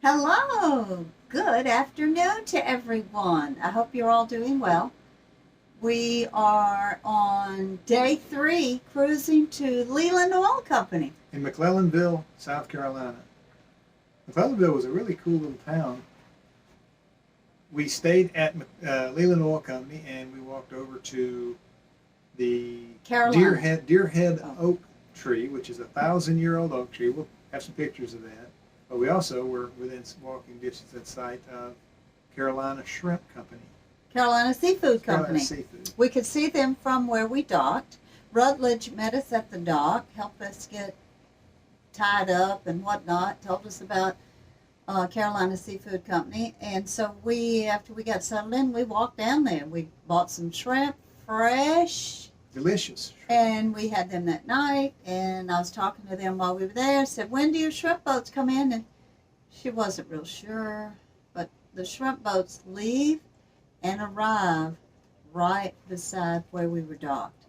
Hello, good afternoon to everyone. I hope you're all doing well. We are on day 3 cruising to Leland Oil Company. In McClellanville, South Carolina. McClellanville was a really cool little town. We stayed at Leland Oil Company and we walked over to the Deerhead oak tree, which is a 1,000-year-old oak tree. We'll have some pictures of that. But we also were within walking distance at site of Carolina Shrimp Company. Carolina Seafood Company. Carolina Seafood. We could see them from where we docked. Rutledge met us at the dock, helped us get tied up and whatnot, told us about Carolina Seafood Company. And so after we got settled in, we walked down there. We bought some shrimp, fresh. Delicious. And we had them that night, and I was talking to them while we were there. I said, when do your shrimp boats come in? And she wasn't real sure, but the shrimp boats leave and arrive right beside where we were docked.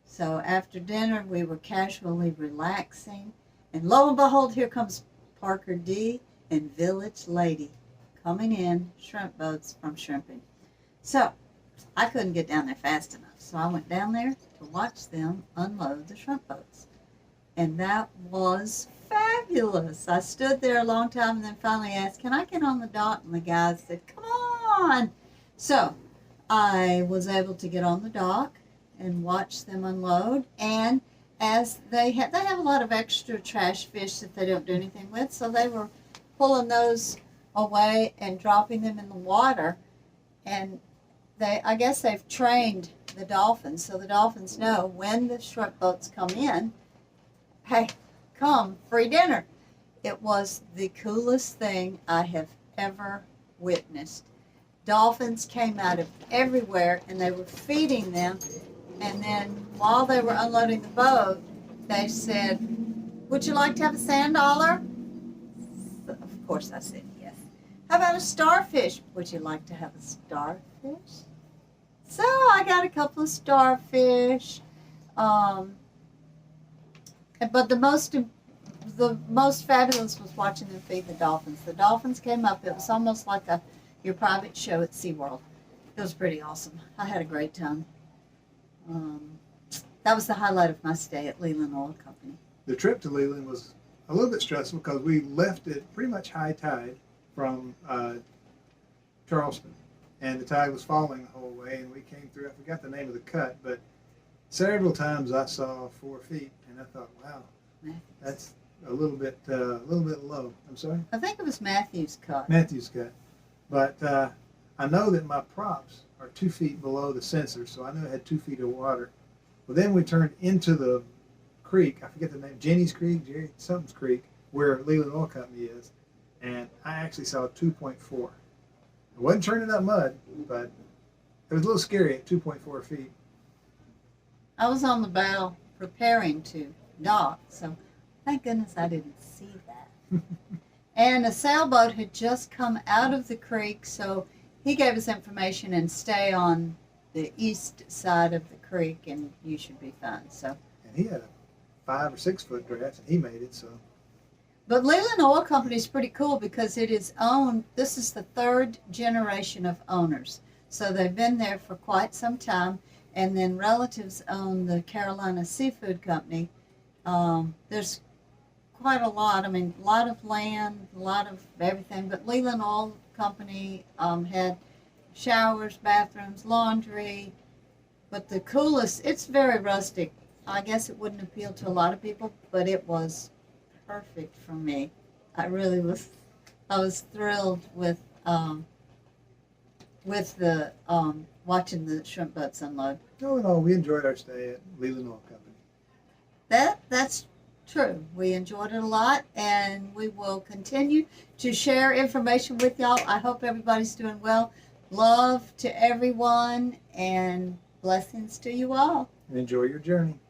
So after dinner, we were casually relaxing, and lo and behold, here comes Parker D. and Village Lady coming in shrimp boats from shrimping. So I couldn't get down there fast enough, so I went down there to watch them unload the shrimp boats. And that was fabulous. I stood there a long time and then finally asked, can I get on the dock? And the guys said, come on. So I was able to get on the dock and watch them unload. And as they have a lot of extra trash fish that they don't do anything with, so they were pulling those away and dropping them in the water. And I guess they've trained the dolphins, so the dolphins know when the shrimp boats come in, hey, come, free dinner. It was the coolest thing I have ever witnessed. Dolphins came out of everywhere, and they were feeding them, and then while they were unloading the boat, they said, would you like to have a sand dollar? Of course I said yes. How about a starfish? Would you like to have a starfish? So I got a couple of starfish, but the most fabulous was watching them feed the dolphins. The dolphins came up. It was almost like your private show at SeaWorld. It was pretty awesome. I had a great time. That was the highlight of my stay at Leland Oil Company. The trip to Leland was a little bit stressful because we left it pretty much high tide from Charleston. And the tide was falling the whole way, and we came through. I forgot the name of the cut, but several times I saw 4 feet, and I thought, "Wow, that's a little bit low." I'm sorry. I think it was Matthew's cut. Matthew's cut, but I know that my props are 2 feet below the sensor, so I knew I had 2 feet of water. Well, then we turned into the creek. I forget the name, Jenny's Creek, something's Creek, where Leland Oil Company is, and I actually saw 2.4. It wasn't turning up mud, but it was a little scary at 2.4 feet. I was on the bow preparing to dock, so thank goodness I didn't see that. And a sailboat had just come out of the creek, so he gave us information and stay on the east side of the creek and you should be fine. So. And he had a 5 or 6 foot draft and he made it, so. But Leland Oil Company is pretty cool because it is owned, this is the 3rd generation of owners. So they've been there for quite some time, and then relatives own the Carolina Seafood Company. There's quite a lot, a lot of land, a lot of everything, but Leland Oil Company had showers, bathrooms, laundry, but the coolest, it's very rustic. I guess it wouldn't appeal to a lot of people, but it was perfect for me. I was thrilled with the watching the shrimp boats unload. All in all, we enjoyed our stay at Leland Oil Company. That's true. We enjoyed it a lot, and we will continue to share information with y'all. I hope everybody's doing well. Love to everyone, and blessings to you all. Enjoy your journey.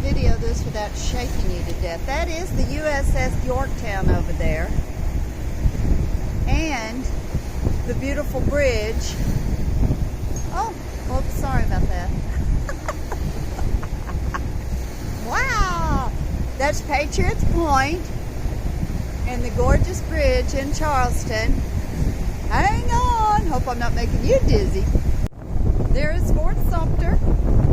Video this without shaking you to death. That is the USS Yorktown over there, and the beautiful bridge. Oh, well, sorry about that. Patriots Point and the gorgeous bridge in Charleston. Hang on, hope I'm not making you dizzy. There is Fort Sumter,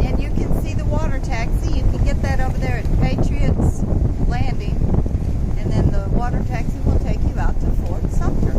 and you can see the water taxi. You can get that over there at Patriots Landing, and then the water taxi will take you out to Fort Sumter.